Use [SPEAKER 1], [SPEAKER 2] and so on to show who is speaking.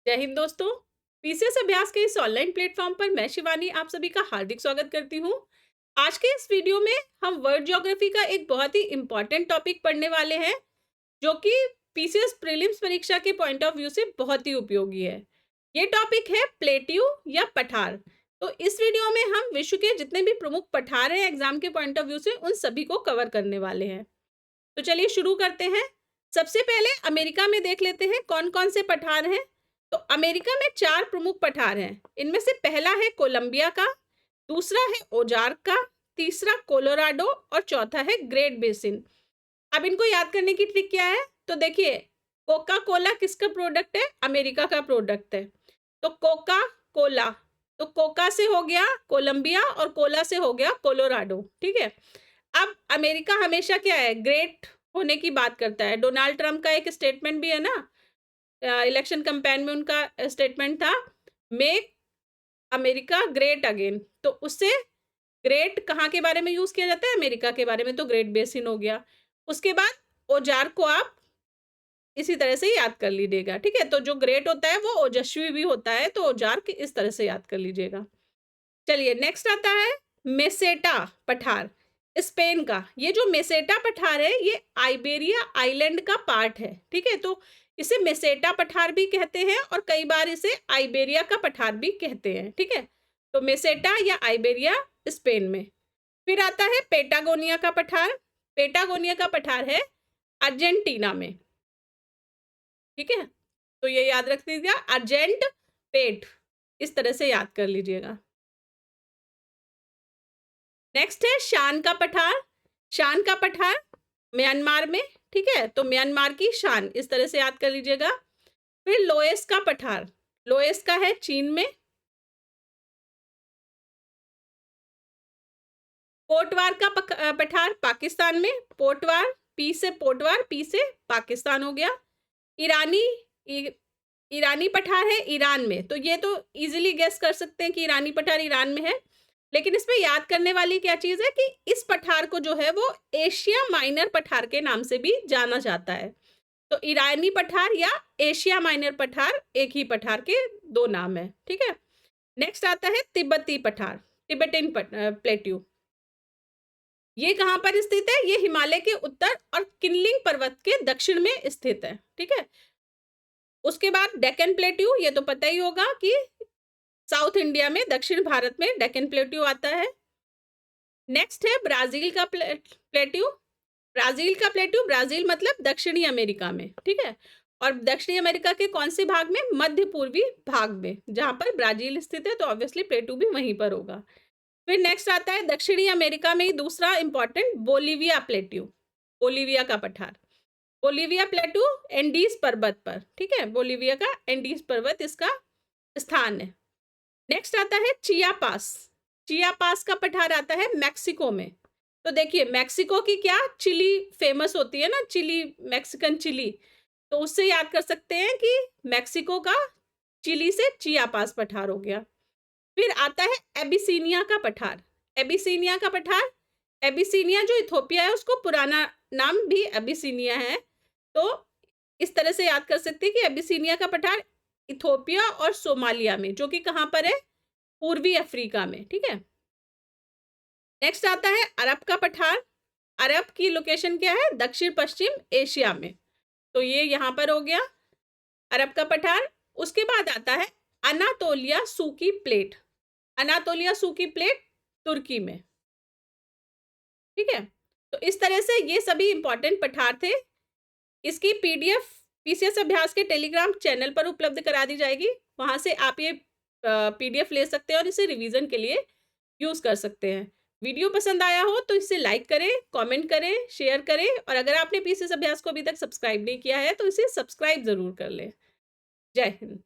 [SPEAKER 1] जय हिंद दोस्तों। पीसीएस अभ्यास के इस ऑनलाइन प्लेटफॉर्म पर मैं शिवानी आप सभी का हार्दिक स्वागत करती हूँ। आज के इस वीडियो में हम वर्ल्ड ज्योग्राफी का एक बहुत ही इम्पोर्टेंट टॉपिक पढ़ने वाले हैं, जो कि पीसीएस प्रीलिम्स परीक्षा के पॉइंट ऑफ व्यू से बहुत ही उपयोगी है। ये टॉपिक है प्लेट्यू या पठार। तो इस वीडियो में हम विश्व के जितने भी प्रमुख पठार हैं एग्जाम के पॉइंट ऑफ व्यू से, उन सभी को कवर करने वाले हैं। तो चलिए शुरू करते हैं। सबसे पहले अमेरिका में देख लेते हैं कौन कौन से पठार हैं। तो अमेरिका में 4 प्रमुख पठार हैं। इनमें से पहला है कोलंबिया का, दूसरा है ओजार्क का, तीसरा कोलोराडो और चौथा है ग्रेट बेसिन। अब इनको याद करने की ट्रिक क्या है? तो देखिए, कोका कोला किसका प्रोडक्ट है? अमेरिका का प्रोडक्ट है। तो कोका कोला, तो कोका से हो गया कोलंबिया और कोला से हो गया कोलोराडो। ठीक है। अब अमेरिका हमेशा क्या है, ग्रेट होने की बात करता है। डोनाल्ड ट्रंप का एक स्टेटमेंट भी है ना, इलेक्शन कैंपेन में उनका स्टेटमेंट था, मेक अमेरिका ग्रेट अगेन। तो उससे ग्रेट कहाँ के बारे में यूज किया जाता है? अमेरिका के बारे में। तो ग्रेट बेसिन हो गया। उसके बाद औजार को आप इसी तरह से याद कर लीजिएगा। ठीक है। तो जो ग्रेट होता है वो ओजस्वी भी होता है, तो औजार इस तरह से याद कर लीजिएगा। चलिए नेक्स्ट आता है मेसेटा पठार, स्पेन का। ये जो मेसेटा पठार है ये आइबेरिया आइलैंड का पार्ट है। ठीक है। तो इसे मेसेटा पठार भी कहते हैं और कई बार इसे आइबेरिया का पठार भी कहते हैं। ठीक है। तो मेसेटा या आइबेरिया स्पेन में। फिर आता है पेटागोनिया का पठार। पेटागोनिया का पठार है अर्जेंटीना में। ठीक है। तो ये याद रख लीजिएगा, अर्जेंट पेट, इस तरह से याद कर लीजिएगा। नेक्स्ट है शान का पठार। शान का पठार म्यांमार में। ठीक है। तो म्यांमार की शान इस तरह से याद कर लीजिएगा। फिर लोएस का पठार, लोएस का है चीन में। पोटवार का पठार पाकिस्तान में। पोटवार, पी से पोटवार, पी से पाकिस्तान हो गया। ईरानी ईरानी पठार है ईरान में। तो ये तो इजीली गेस कर सकते हैं कि ईरानी पठार ईरान में है। लेकिन इसमें याद करने वाली क्या चीज है कि इस पठार को जो है वो एशिया माइनर पठार के नाम से भी जाना जाता है। तो ईरानी पठार या एशिया माइनर पठार एक ही पठार के 2 नाम है। ठीक है। नेक्स्ट आता है तिब्बती पठार, टिबेटन प्लेट्यू। ये कहाँ पर स्थित है? ये हिमालय के उत्तर और किनलिंग पर्वत के दक्षिण में स्थित है। ठीक है। उसके बाद डेक्कन प्लेट्यू, ये तो पता ही होगा कि साउथ इंडिया में, दक्षिण भारत में डेक्कन प्लेट्यू आता है। नेक्स्ट है ब्राजील का प्लेट्यू। ब्राजील का प्लेट्यू, ब्राजील मतलब दक्षिणी अमेरिका में। ठीक है। और दक्षिणी अमेरिका के कौन से भाग में? मध्य पूर्वी भाग में, जहां पर ब्राजील स्थित है। तो ऑब्वियसली प्लेट्यू भी वहीं पर होगा। फिर नेक्स्ट आता है दक्षिणी अमेरिका में ही दूसरा इंपॉर्टेंट, बोलीविया प्लेट्यू, बोलीविया का पठार। बोलीविया प्लेट्यू एंडीज पर्वत पर। ठीक है। बोलीविया का एंडीज पर्वत इसका स्थान है। नेक्स्ट आता है चिया पास। चिया पास का पठार आता है मैक्सिको में। तो देखिए, मैक्सिको की क्या चिली फेमस होती है ना, चिली, मैक्सिकन चिली। तो उससे याद कर सकते हैं कि मैक्सिको का चिली से चिया पास पठार हो गया। फिर आता है एबिसीनिया का पठार। एबिसीनिया का पठार, एबिसीनिया जो इथोपिया है उसको पुराना नाम भी एबिसीनिया है। तो इस तरह से याद कर सकते हैं कि एबिसीनिया का पठार इथोपिया और सोमालिया में, जो कि कहाँ पर है? पूर्वी अफ्रीका में। ठीक है। नेक्स्ट आता है अरब का पठार। अरब की लोकेशन क्या है? दक्षिण पश्चिम एशिया में। तो ये यहाँ पर हो गया अरब का पठार। उसके बाद आता है अनातोलिया सूकी प्लेट। अनातोलिया सूकी प्लेट तुर्की में। ठीक है। तो इस तरह से ये सभी इंपॉर्टेंट पठार थे। इसकी पीडीएफ पीसीएस अभ्यास के टेलीग्राम चैनल पर उपलब्ध करा दी जाएगी। वहां से आप ये पीडीएफ ले सकते हैं और इसे रिवीजन के लिए यूज कर सकते हैं। वीडियो पसंद आया हो तो इसे लाइक करें, कमेंट करें, शेयर करें, और अगर आपने पीसीएस अभ्यास को अभी तक सब्सक्राइब नहीं किया है तो इसे सब्सक्राइब जरूर कर लें। जय हिंद।